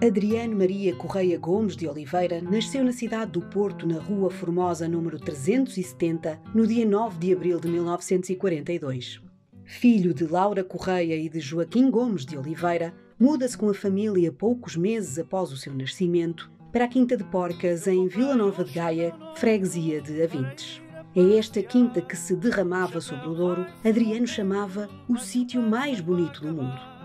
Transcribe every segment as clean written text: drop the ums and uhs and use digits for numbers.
Adriano Maria Correia Gomes de Oliveira nasceu na cidade do Porto, na Rua Formosa, número 370, no dia 9 de abril de 1942. Filho de Laura Correia e de Joaquim Gomes de Oliveira, muda-se com a família poucos meses após o seu nascimento para a Quinta de Porcas, em Vila Nova de Gaia, freguesia de Avintes. É esta quinta que se derramava sobre o Douro, Adriano chamava o sítio mais bonito do mundo.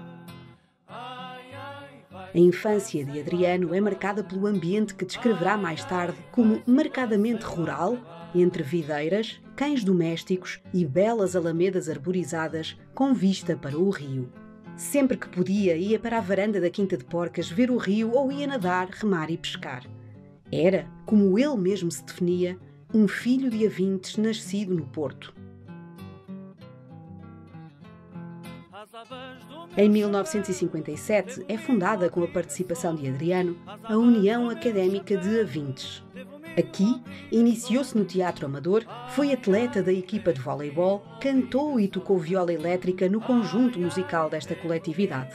A infância de Adriano é marcada pelo ambiente que descreverá mais tarde como marcadamente rural, entre videiras, cães domésticos e belas alamedas arborizadas com vista para o rio. Sempre que podia, ia para a varanda da Quinta de Porcas ver o rio ou ia nadar, remar e pescar. Era, como ele mesmo se definia, um filho de Avintes nascido no Porto. Em 1957 é fundada, com a participação de Adriano, a União Académica de Avintes. Aqui, iniciou-se no teatro amador, foi atleta da equipa de voleibol, cantou e tocou viola elétrica no conjunto musical desta coletividade.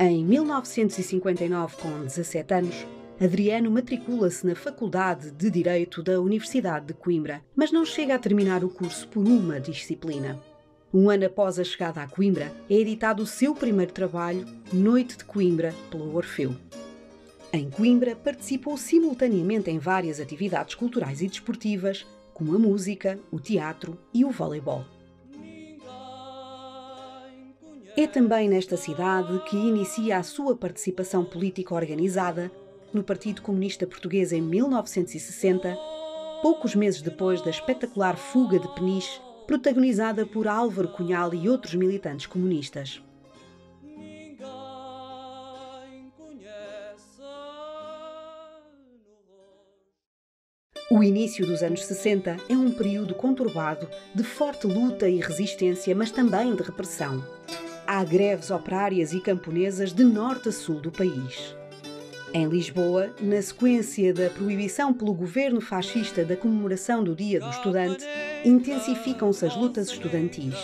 Em 1959, com 17 anos, Adriano matricula-se na Faculdade de Direito da Universidade de Coimbra, mas não chega a terminar o curso por uma disciplina. Um ano após a chegada a Coimbra, é editado o seu primeiro trabalho, Noite de Coimbra, pelo Orfeu. Em Coimbra, participou simultaneamente em várias atividades culturais e desportivas, como a música, o teatro e o voleibol. É também nesta cidade que inicia a sua participação política organizada no Partido Comunista Português em 1960, poucos meses depois da espetacular fuga de Peniche, protagonizada por Álvaro Cunhal e outros militantes comunistas. O início dos anos 60 é um período conturbado de forte luta e resistência, mas também de repressão. Há greves operárias e camponesas de norte a sul do país. Em Lisboa, na sequência da proibição pelo governo fascista da comemoração do Dia do Estudante, intensificam-se as lutas estudantis.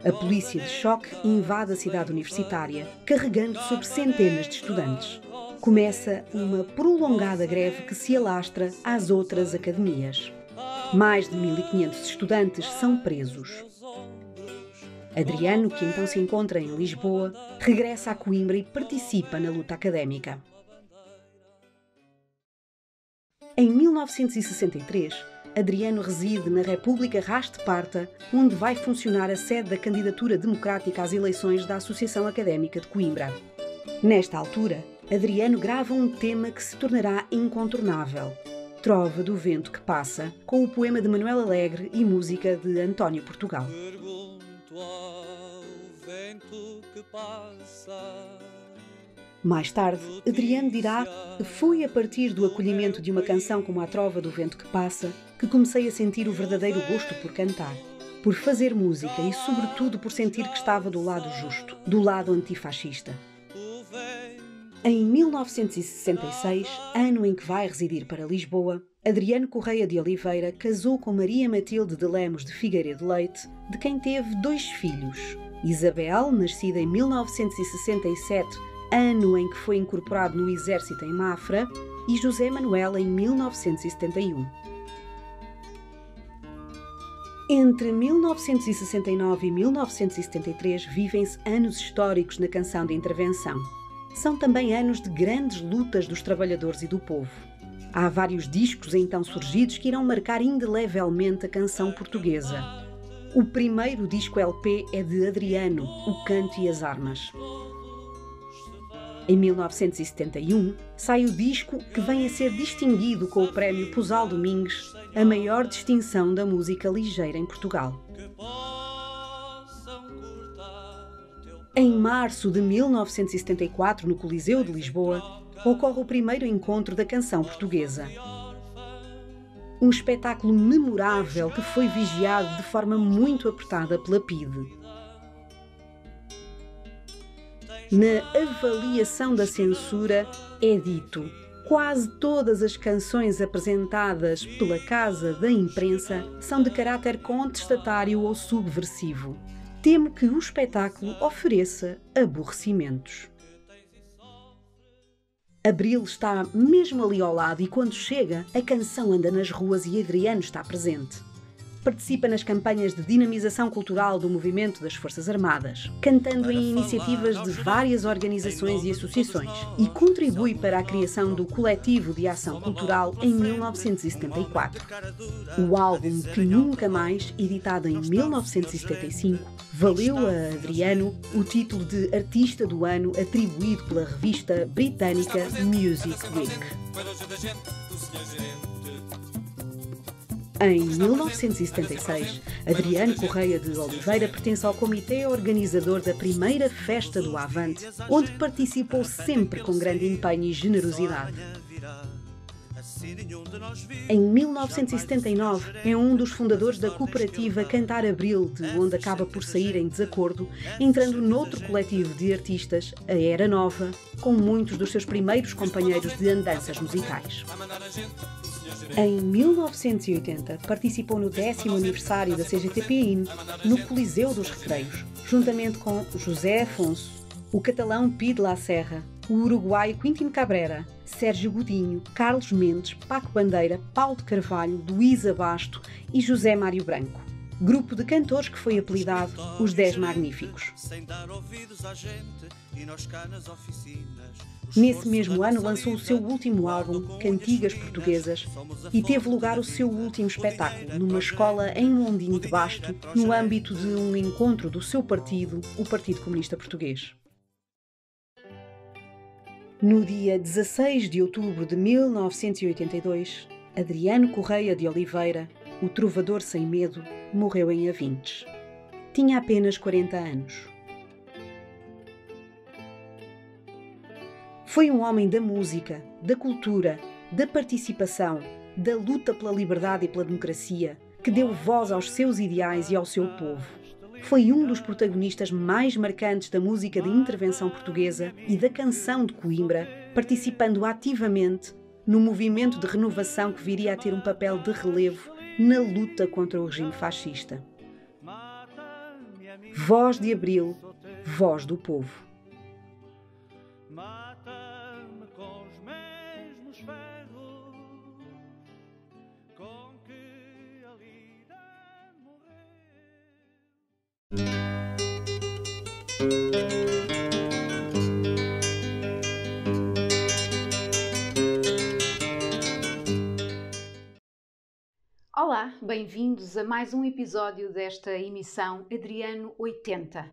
A polícia de choque invade a cidade universitária, carregando sobre centenas de estudantes. Começa uma prolongada greve que se alastra às outras academias. Mais de 1.500 estudantes são presos. Adriano, que então se encontra em Lisboa, regressa a Coimbra e participa na luta académica. Em 1963, Adriano reside na República Ras de Parta, onde vai funcionar a sede da candidatura democrática às eleições da Associação Académica de Coimbra. Nesta altura, Adriano grava um tema que se tornará incontornável, Trova do Vento que Passa, com o poema de Manuel Alegre e música de António Portugal. Pergunto ao vento que passa. Mais tarde, Adriano dirá que foi a partir do acolhimento de uma canção como a Trova do Vento que Passa que comecei a sentir o verdadeiro gosto por cantar, por fazer música e, sobretudo, por sentir que estava do lado justo, do lado antifascista. Em 1966, ano em que vai residir para Lisboa, Adriano Correia de Oliveira casou com Maria Matilde de Lemos de Figueiredo Leite, de quem teve 2 filhos. Isabel, nascida em 1967, ano em que foi incorporado no Exército em Mafra, e José Manuel em 1971. Entre 1969 e 1973 vivem-se anos históricos na canção de intervenção. São também anos de grandes lutas dos trabalhadores e do povo. Há vários discos então surgidos que irão marcar indelevelmente a canção portuguesa. O primeiro disco LP é de Adriano, O Canto e as Armas. Em 1971, sai o disco que vem a ser distinguido com o prémio Pusal Domingues, a maior distinção da música ligeira em Portugal. Em março de 1974, no Coliseu de Lisboa, ocorre o primeiro encontro da canção portuguesa. Um espetáculo memorável que foi vigiado de forma muito apertada pela PIDE. Na avaliação da censura é dito: Quase todas as canções apresentadas pela Casa da Imprensa são de caráter contestatário ou subversivo. Temo que o espetáculo ofereça aborrecimentos. Abril está mesmo ali ao lado e quando chega, a canção anda nas ruas e Adriano está presente. Participa nas campanhas de dinamização cultural do movimento das Forças Armadas, cantando em iniciativas de várias organizações e associações e contribui para a criação do Coletivo de Ação Cultural em 1974. O álbum Que Nunca Mais, editado em 1975, valeu a Adriano o título de Artista do Ano atribuído pela revista britânica Music Week. Em 1976, Adriano Correia de Oliveira pertence ao comitê organizador da primeira Festa do Avante, onde participou sempre com grande empenho e generosidade. Em 1979, é um dos fundadores da cooperativa Cantar Abril, de onde acaba por sair em desacordo, entrando noutro coletivo de artistas, a Era Nova, com muitos dos seus primeiros companheiros de andanças musicais. Em 1980, participou no 10º aniversário da CGTP-IN, no Coliseu dos Recreios, juntamente com José Afonso, o catalão Pi de la Serra, o uruguaio Quintino Cabrera, Sérgio Godinho, Carlos Mendes, Paco Bandeira, Paulo de Carvalho, Luísa Basto e José Mário Branco. Grupo de cantores que foi apelidado os 10 Magníficos. Nesse mesmo ano lançou o seu último álbum, Cantigas Portuguesas, e teve lugar o seu último espetáculo, numa escola em Mondim de Basto, no âmbito de um encontro do seu partido, o Partido Comunista Português. No dia 16 de outubro de 1982, Adriano Correia de Oliveira, o trovador sem medo, morreu em Avintes. Tinha apenas 40 anos. Foi um homem da música, da cultura, da participação, da luta pela liberdade e pela democracia, que deu voz aos seus ideais e ao seu povo. Foi um dos protagonistas mais marcantes da música de intervenção portuguesa e da canção de Coimbra, participando ativamente no movimento de renovação que viria a ter um papel de relevo na luta contra o regime fascista. Voz de Abril, voz do povo. Mata-me com os mesmos ferros com que a lida morreu. Olá, bem-vindos a mais um episódio desta emissão Adriano 80.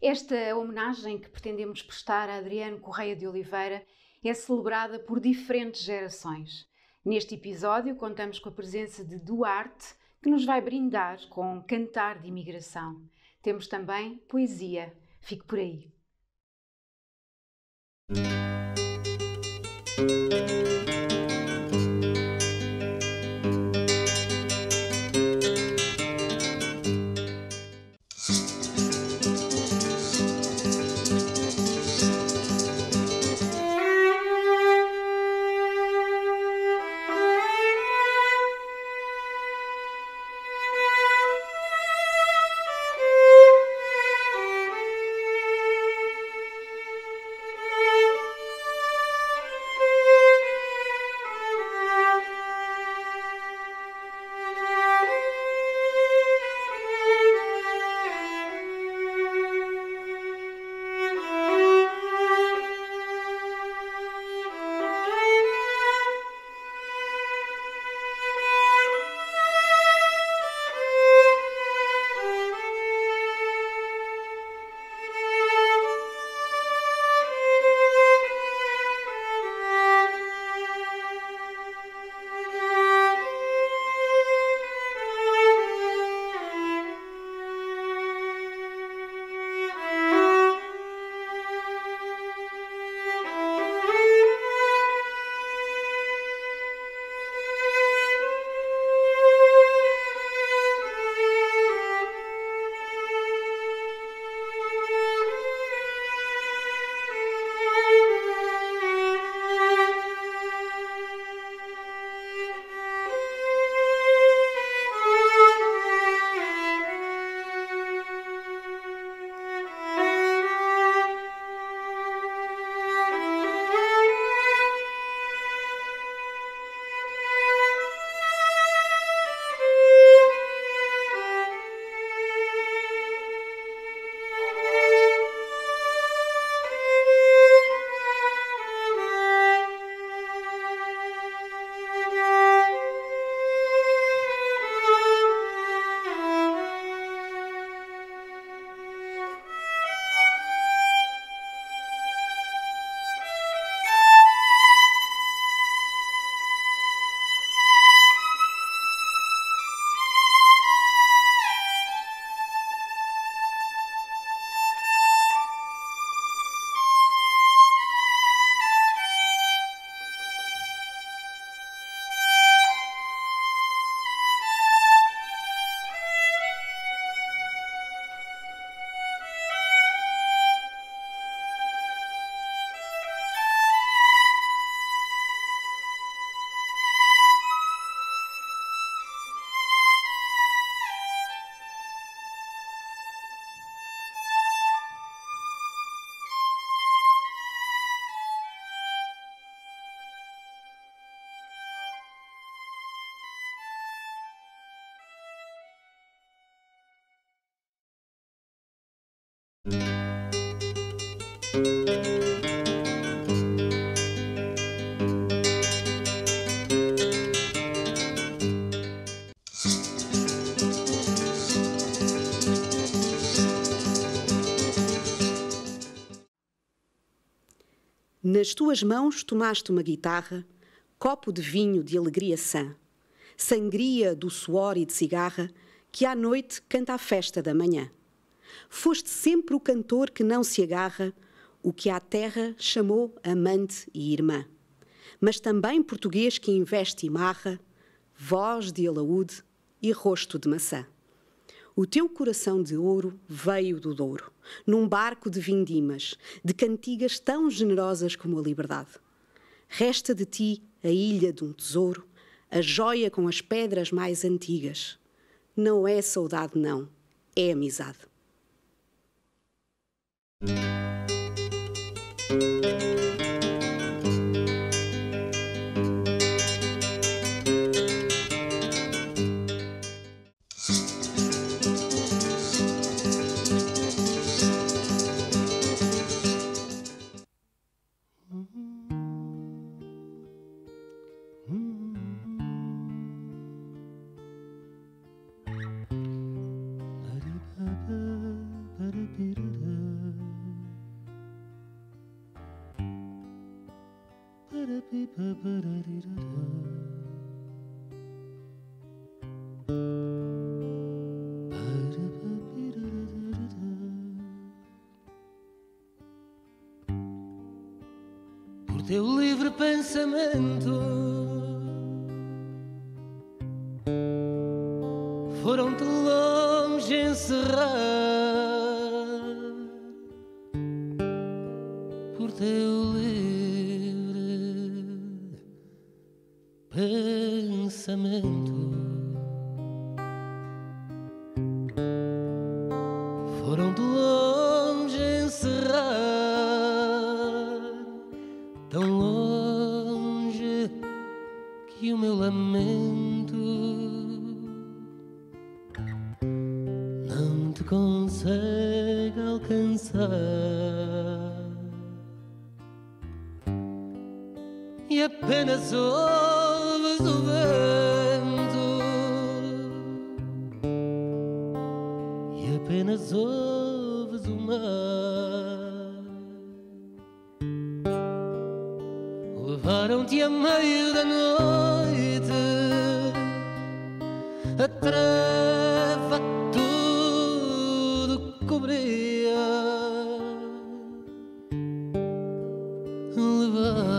Esta homenagem que pretendemos prestar a Adriano Correia de Oliveira é celebrada por diferentes gerações. Neste episódio contamos com a presença de Duarte, que nos vai brindar com Cantar de Imigração. Temos também poesia. Fique por aí. Nas tuas mãos tomaste uma guitarra, copo de vinho de alegria sã, sangria do suor e de cigarra, que à noite canta a festa da manhã. Foste sempre o cantor que não se agarra, o que à terra chamou amante e irmã. Mas também português que investe e marra, voz de alaúde e rosto de maçã. O teu coração de ouro veio do Douro, num barco de vindimas, de cantigas tão generosas como a liberdade. Resta de ti a ilha de um tesouro, a joia com as pedras mais antigas. Não é saudade, não, é amizade. Por teu livre pensamento foram-te longe encerrar. Por teu livre pensamento foram-te longe encerrar, tão longe que o meu lamento não te consegue alcançar. E apenas ouves o vento, e apenas ouves o mar. Levaram-te a meio da noite, a treva tudo cobria. Levaram-te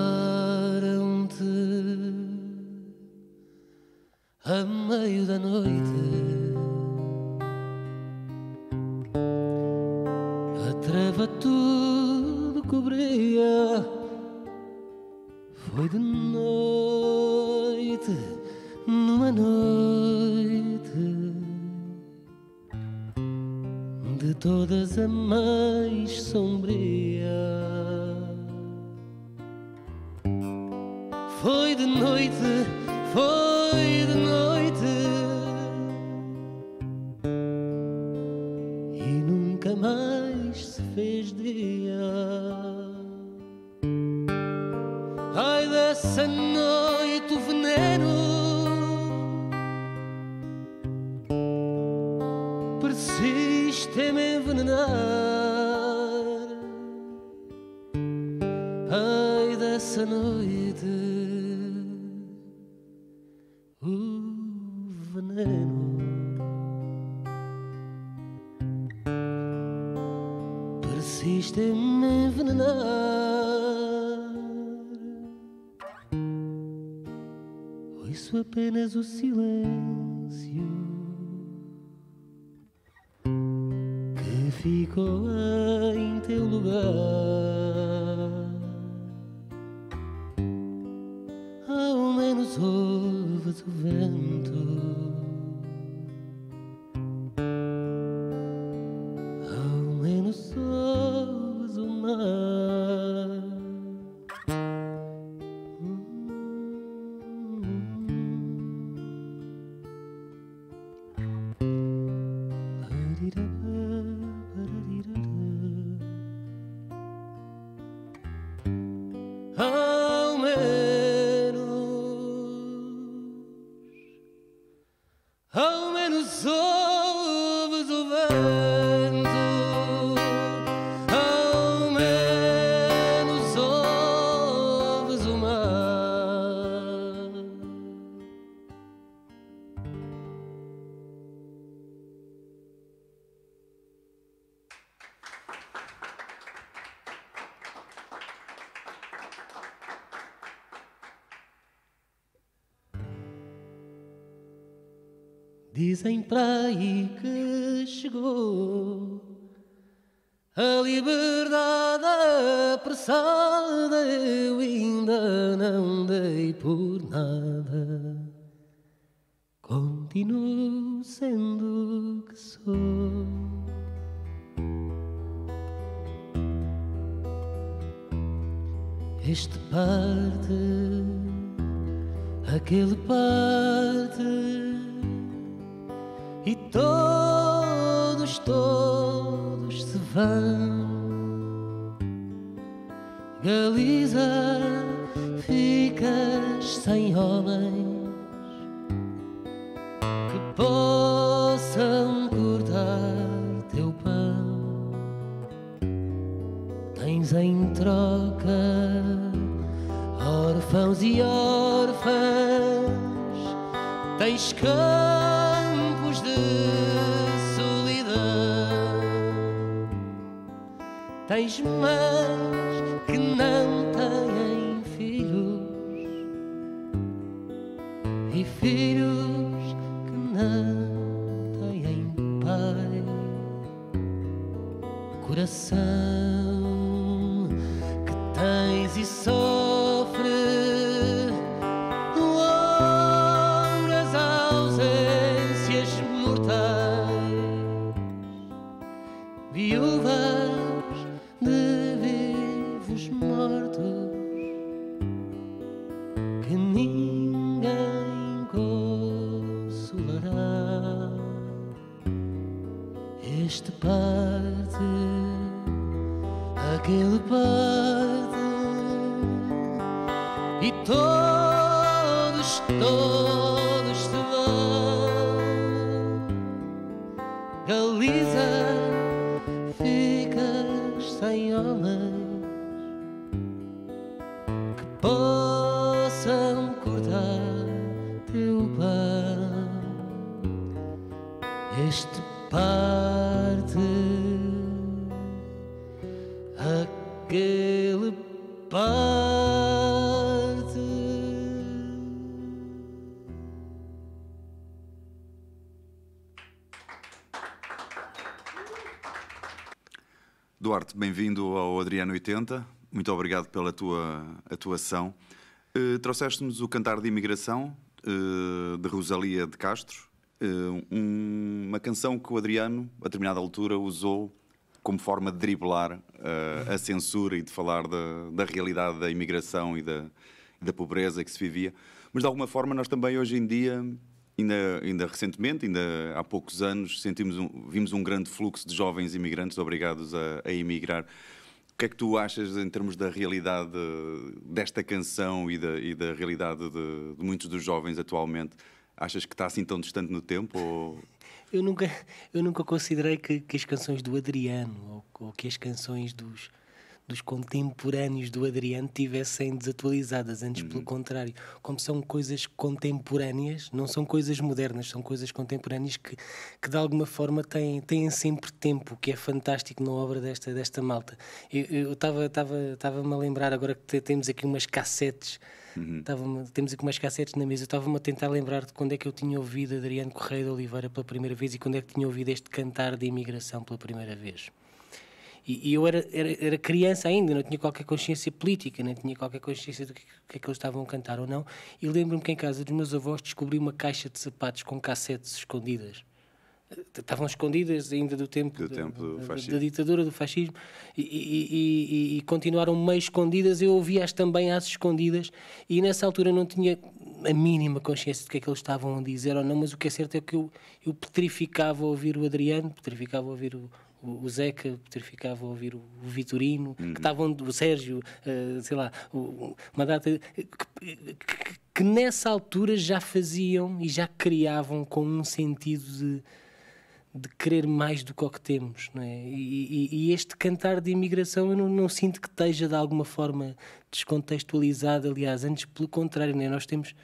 a meio da noite, a treva tudo cobria. Foi de noite, numa noite de todas a mais sombria. Foi de noite, foi de noite, e nunca mais se fez dia. Ai dessa noite o veneno persiste em me envenenar. Ai dessa noite o veneno persiste em me envenenar. Ouço apenas o silêncio que ficou em teu lugar. Ao menos ouves o vento, ao menos ouves o mar. Dizem para aí que chegou a liberdade apressada, eu ainda não dei por nada. Continuo sendo o que sou. Este parte, aquele parte, e todos se vão. Galiza, ficas sem homens que possam cortar teu pão. Tens em troca órfãos e órfãs, tens campos de solidão, tens mães que não têm filhos e filhos que não têm pai. Coração que tens e sofre longas ausências mortais, viúvas de vivos mortos que ninguém consolará. Este parte, aquele parte, e todos se vão. Galiza, ficas sem homens que possam cortar teu pão. Este parte, aquele parte. Duarte, bem-vindo ao Adriano 80. Muito obrigado pela tua atuação. Trouxeste-nos o Cantar de Imigração, de Rosalia de Castro. Uma canção que o Adriano, a determinada altura, usou como forma de driblar a censura e de falar da realidade da imigração e da pobreza que se vivia. Mas, de alguma forma, nós também, hoje em dia, ainda recentemente, ainda há poucos anos, vimos um grande fluxo de jovens imigrantes obrigados a emigrar. O que é que tu achas em termos da realidade desta canção e da realidade de muitos dos jovens atualmente? Achas que está assim tão distante no tempo? Ou... Eu nunca considerei que as canções do Adriano ou que as canções dos contemporâneos do Adriano tivessem desatualizadas. Antes, pelo contrário, como são coisas contemporâneas, não são coisas modernas, são coisas contemporâneas que de alguma forma têm sempre tempo, que é fantástico na obra desta malta. Eu estava-me a lembrar agora que temos aqui umas cassetes. Temos aqui umas cassetes na mesa. Eu estava-me a tentar lembrar de quando é que eu tinha ouvido Adriano Correia de Oliveira pela primeira vez e quando é que tinha ouvido este Cantar de Imigração pela primeira vez. E eu era criança ainda, não tinha qualquer consciência política, nem tinha qualquer consciência do que é que eles estavam a cantar ou não. E lembro-me que em casa dos meus avós descobri uma caixa de sapatos com cassetes escondidas. Estavam escondidas ainda do tempo da ditadura, do fascismo, e continuaram meio escondidas. Eu ouvia-as também às escondidas, e nessa altura não tinha a mínima consciência do que é que eles estavam a dizer ou não, mas o que é certo é que eu petrificava a ouvir o Adriano, petrificava a ouvir o Zeca, petrificava a ouvir o Vitorino, que estavam, o Sérgio, sei lá, uma data que nessa altura já faziam e já criavam com um sentido de querer mais do que o que temos, não é? E este cantar de imigração eu não sinto que esteja de alguma forma descontextualizado. Aliás, antes pelo contrário, não é? Nós temos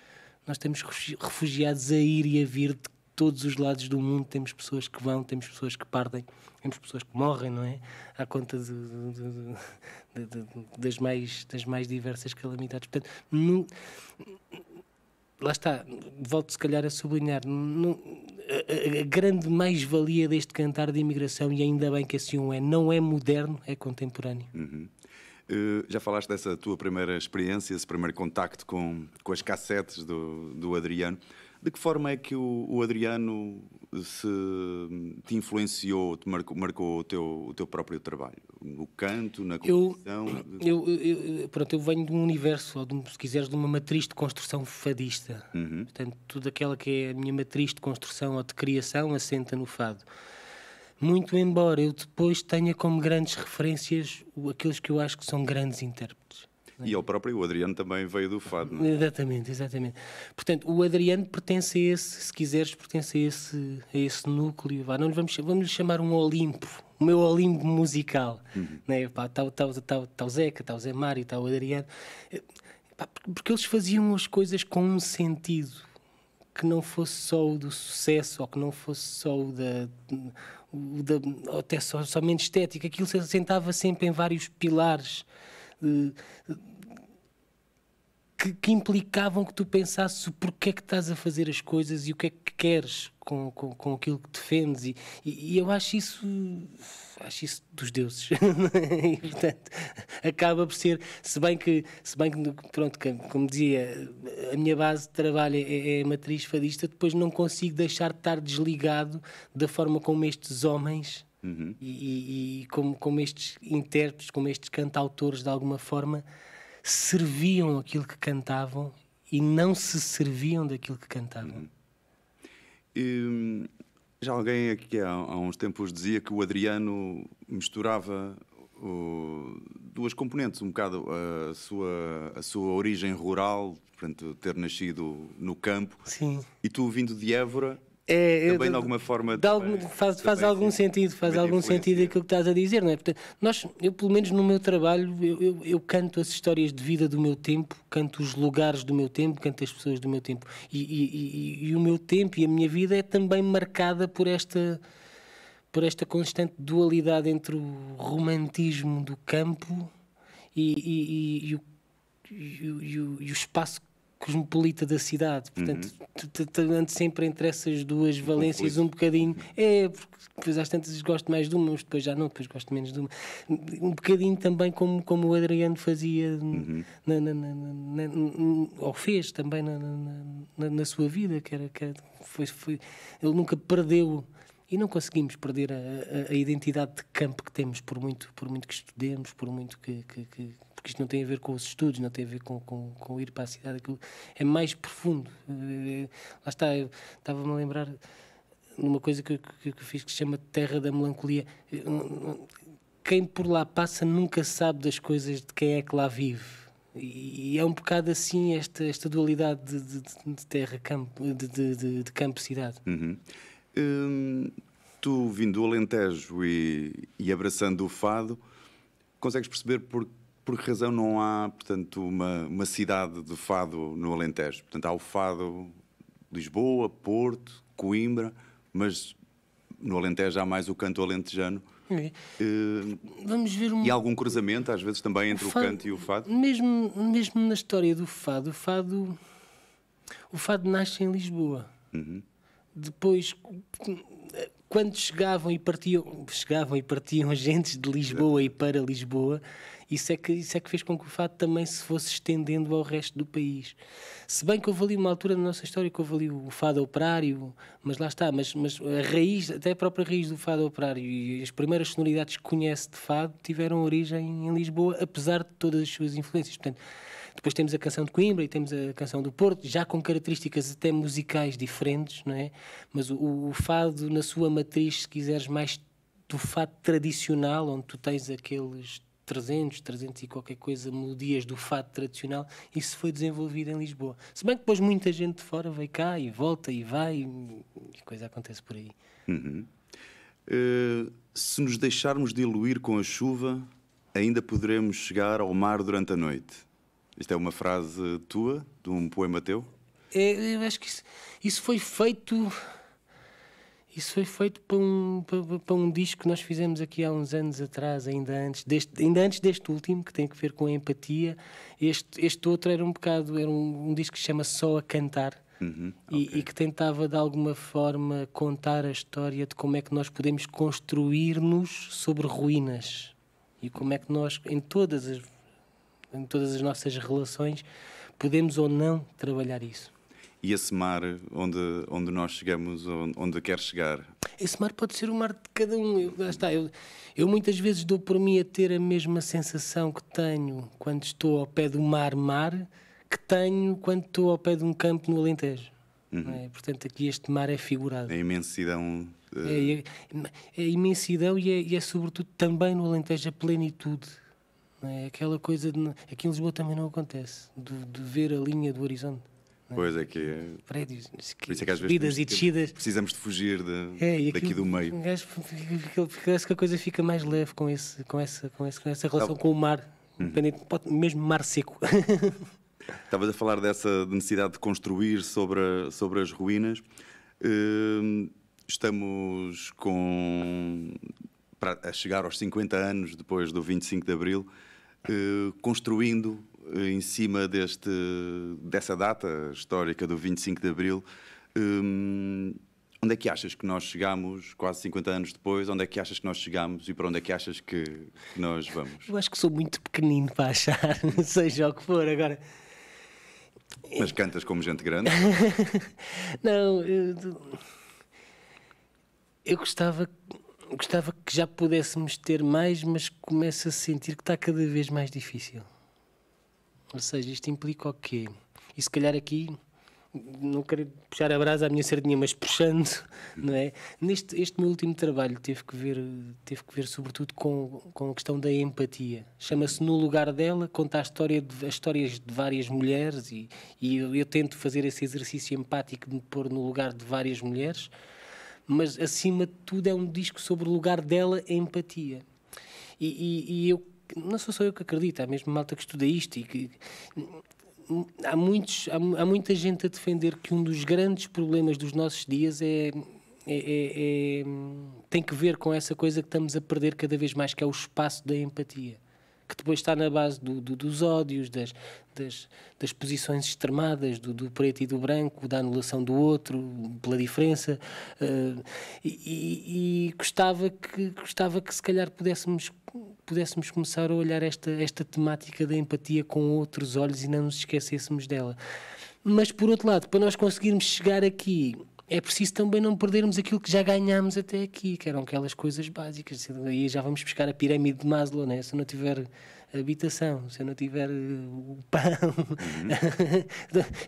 refugiados a ir e a vir de todos os lados do mundo. Temos pessoas que vão, temos pessoas que partem, temos pessoas que morrem, não é? À conta das mais diversas calamidades. Portanto, lá está, volto se calhar a sublinhar, a grande mais-valia deste cantar de imigração, e ainda bem que assim o é, não é moderno, é contemporâneo. Já falaste dessa tua primeira experiência, esse primeiro contacto com as cassetes do Adriano. De que forma é que o Adriano te influenciou, te marcou o teu próprio trabalho? No canto, na composição? Pronto, eu venho de um universo, ou se quiseres, de uma matriz de construção fadista. Portanto, tudo aquela que é a minha matriz de construção ou de criação assenta no fado. Muito embora eu depois tenha como grandes referências aqueles que eu acho que são grandes intérpretes. E ao próprio, o Adriano também veio do fado, não é? Exatamente. Portanto, o Adriano pertence a esse, se quiseres, pertence a esse núcleo. Não vamos lhe chamar um Olimpo, o meu Olimpo musical. Né? Está o Zeca, está o Zé Mário, está o Adriano. Porque eles faziam as coisas com um sentido que não fosse só o do sucesso, ou que não fosse só ou até somente estética. Aquilo se assentava sempre em vários pilares que implicavam que tu pensasses o porquê que estás a fazer as coisas e o que é que queres com aquilo que defendes, e eu acho isso dos deuses. E, portanto, acaba por ser, se bem que pronto, como dizia, a minha base de trabalho é a matriz fadista, depois não consigo deixar de estar desligado da forma como estes homens e como estes intérpretes, como estes cantautores, de alguma forma serviam aquilo que cantavam e não se serviam daquilo que cantavam. Já alguém aqui há uns tempos dizia que o Adriano misturava duas componentes, um bocado a sua origem rural, portanto, ter nascido no campo. Sim. E tu, vindo de Évora, também de alguma forma faz algum sentido, aquilo que estás a dizer, não é? Portanto, eu pelo menos no meu trabalho, eu canto as histórias de vida do meu tempo, canto os lugares do meu tempo, canto as pessoas do meu tempo, e o meu tempo e a minha vida é também marcada por esta constante dualidade entre o romantismo do campo e o espaço cosmopolita da cidade. Portanto, ando sempre entre essas duas valências um bocadinho. Porque depois às tantas gosto mais de uma, mas depois já não, depois gosto menos de uma. Um bocadinho também como o Adriano fazia ou fez também na sua vida, que foi, ele nunca perdeu. E não conseguimos perder a identidade de campo que temos, por muito que estudemos, por muito que porque isto não tem a ver com os estudos, não tem a ver com ir para a cidade, aquilo é mais profundo. Lá está, eu estava-me a lembrar numa coisa que eu fiz que se chama Terra da Melancolia. Quem por lá passa nunca sabe das coisas de quem é que lá vive. E é um bocado assim esta dualidade de terra-campo, de campo-cidade. Tu, vindo do Alentejo e abraçando o fado, consegues perceber por que razão não há, portanto, uma cidade de fado no Alentejo? Portanto, há o fado Lisboa, Porto, Coimbra, mas no Alentejo há mais o canto alentejano. Vamos ver E há algum cruzamento, às vezes, também entre o canto e o fado? Mesmo na história do fado, o fado nasce em Lisboa. Depois, quando chegavam e partiam agentes de Lisboa e para Lisboa, isso é que fez com que o fado também se fosse estendendo ao resto do país. Se bem que houve ali uma altura na nossa história que houve ali o fado operário, mas lá está, mas a raiz, até a própria raiz do fado operário e as primeiras sonoridades que conhece de fado tiveram origem em Lisboa, apesar de todas as suas influências. Portanto, depois temos a canção de Coimbra e temos a canção do Porto, já com características até musicais diferentes, não é? Mas o fado, na sua matriz, se quiseres, mais do fado tradicional, onde tu tens aqueles 300 e qualquer coisa melodias do fado tradicional, isso foi desenvolvido em Lisboa. Se bem que depois muita gente de fora veio cá e volta e vai, e a coisa acontece por aí. Se nos deixarmos diluir com a chuva, ainda poderemos chegar ao mar durante a noite. Isto é uma frase tua, de um poema teu? Eu acho que isso foi feito Isso foi feito para um disco que nós fizemos aqui há uns anos atrás, ainda antes deste último, que tem a ver com a empatia. Este outro era um disco que se chama Só a Cantar. E que tentava de alguma forma contar a história de como é que nós podemos construir-nos sobre ruínas e como é que nós, em todas as nossas relações, podemos ou não trabalhar isso. E esse mar onde nós chegamos, onde quer chegar? Esse mar pode ser o mar de cada um. Eu muitas vezes dou por mim a ter a mesma sensação que tenho quando estou ao pé do mar que tenho quando estou ao pé de um campo no Alentejo. É? Portanto, aqui este mar é figurado. A imensidão. É a imensidão e é sobretudo também no Alentejo a plenitude. É? Aquela coisa aqui em Lisboa também não acontece, de ver a linha do horizonte. Pois é que é. Prédios, por isso é que às subidas vezes e descidas. Precisamos de fugir daqui do meio. Parece que a coisa fica mais leve com essa relação com o mar, mesmo mar seco. Estavas a falar dessa necessidade de construir sobre as ruínas. Estamos a chegar aos 50 anos depois do 25 de Abril, construindo em cima dessa data histórica do 25 de Abril. Onde é que achas que nós chegamos, quase 50 anos depois? Onde é que achas que nós chegamos e para onde é que achas que nós vamos? Eu acho que sou muito pequenino para achar, seja o que for. Agora... Mas cantas como gente grande? Não, eu gostava que já pudéssemos ter mais, mas começo a sentir que está cada vez mais difícil. Ou seja, isto implica o quê? E se calhar aqui, não quero puxar a brasa à minha sardinha, mas puxando, não é? Este meu último trabalho teve que ver sobretudo com a questão da empatia. Chama-se No Lugar Dela, conta as histórias de várias mulheres e eu tento fazer esse exercício empático de me pôr no lugar de várias mulheres, mas acima de tudo é um disco sobre o lugar dela em empatia. E eu, não sou só eu que acredito, há mesmo malta que estuda isto e que... Há muita gente a defender que um dos grandes problemas dos nossos dias tem que ver com essa coisa que estamos a perder cada vez mais, que é o espaço da empatia, que depois está na base dos ódios, das posições extremadas, do preto e do branco, da anulação do outro, pela diferença, e gostava que se calhar pudéssemos começar a olhar esta temática da empatia com outros olhos e não nos esquecêssemos dela. Mas, por outro lado, para nós conseguirmos chegar aqui, é preciso também não perdermos aquilo que já ganhámos até aqui, que eram aquelas coisas básicas. Aí já vamos buscar a pirâmide de Maslow, né? Se eu não tiver habitação, se eu não tiver o pão,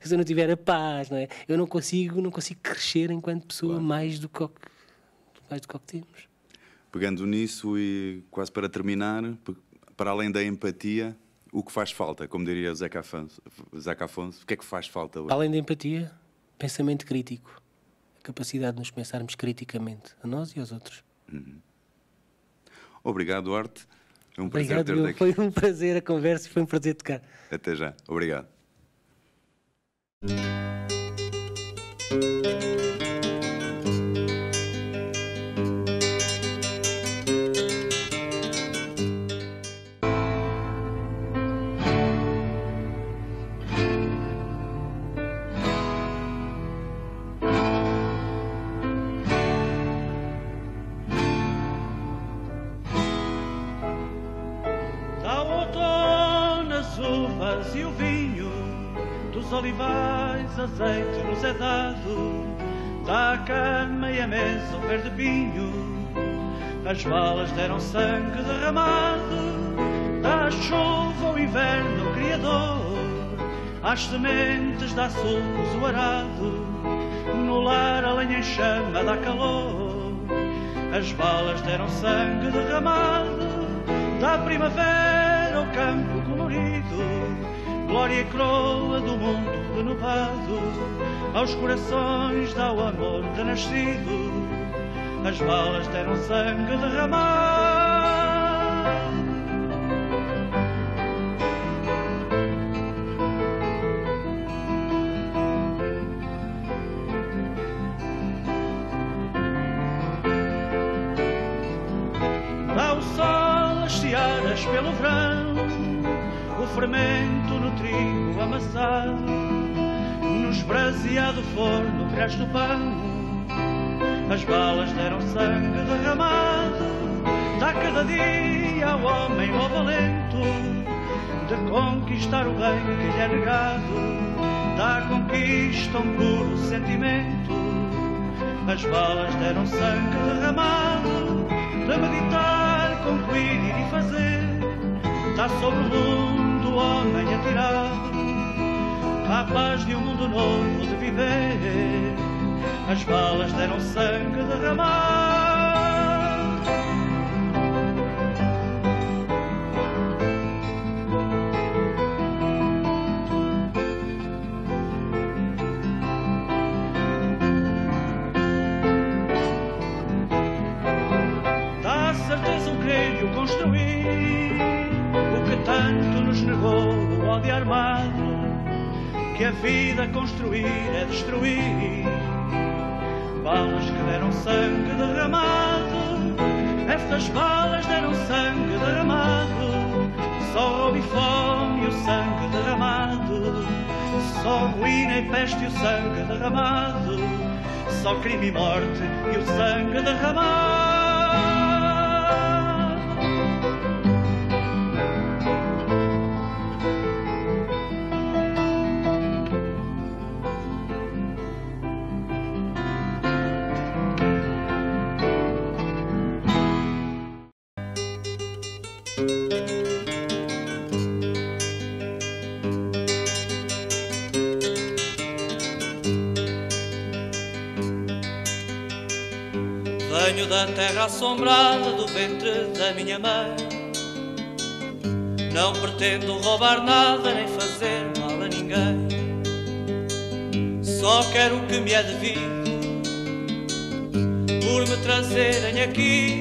se eu não tiver a paz, não é? Eu não consigo crescer enquanto pessoa, claro, mais do que temos. Pegando nisso e quase para terminar, para além da empatia, o que faz falta, como diria o Zeca Afonso, o que é que faz falta hoje? Além da empatia, pensamento crítico. A capacidade de nos pensarmos criticamente, a nós e aos outros. Obrigado, Duarte. É um prazer ter-te aqui. Foi um prazer a conversa e foi um prazer tocar. Até já. Obrigado. E o vinho dos olivais, azeite nos é dado, dá a cama e a mesa o verde pinho, as balas deram sangue derramado, dá a chuva o inverno o criador, às sementes dá sulcos o arado, no lar a lenha em chama dá calor, as balas deram sangue derramado, dá primavera o campo colorido, glória e coroa do mundo renovado, aos corações dá o amor renascido, as balas deram sangue derramado. ao sol as searas pelo verão, o fermento no trigo amassado, no esbraseado forno cresce o pão. As balas deram sangue derramado, dá cada dia ao homem novo alento de conquistar o bem que lhe é negado, dá conquista um puro sentimento. As balas deram sangue derramado, de meditar, concluir e fazer, dá sobre o mundo o homem atirado, capaz de um mundo novo de viver. As balas deram sangue derramado. Dá certeza um querer construir o que tanto nos negou o ódio armado, que a vida construir é destruir. Balas que deram sangue derramado, estas balas deram sangue derramado, só roubo e fome o sangue derramado, só ruína e peste o sangue derramado, só crime e morte e o sangue derramado. Venho da terra assombrada do ventre da minha mãe. Não pretendo roubar nada nem fazer mal a ninguém. Só quero o que me é devido por me trazerem aqui,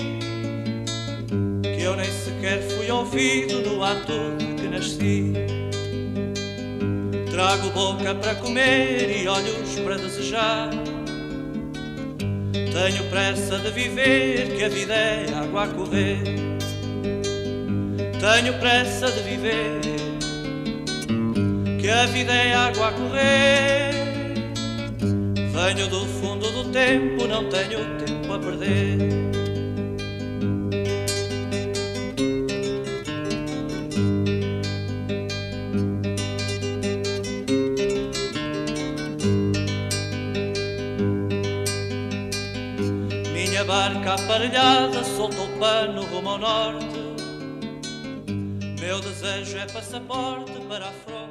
que eu nem sequer fui ouvido no ato de que nasci. Trago boca para comer e olhos para desejar. Tenho pressa de viver, que a vida é água a correr. Tenho pressa de viver, que a vida é água a correr. Venho do fundo do tempo, não tenho tempo a perder. Minha barca aparelhada soltou o pano rumo ao norte. Meu desejo é passaporte para a fronte.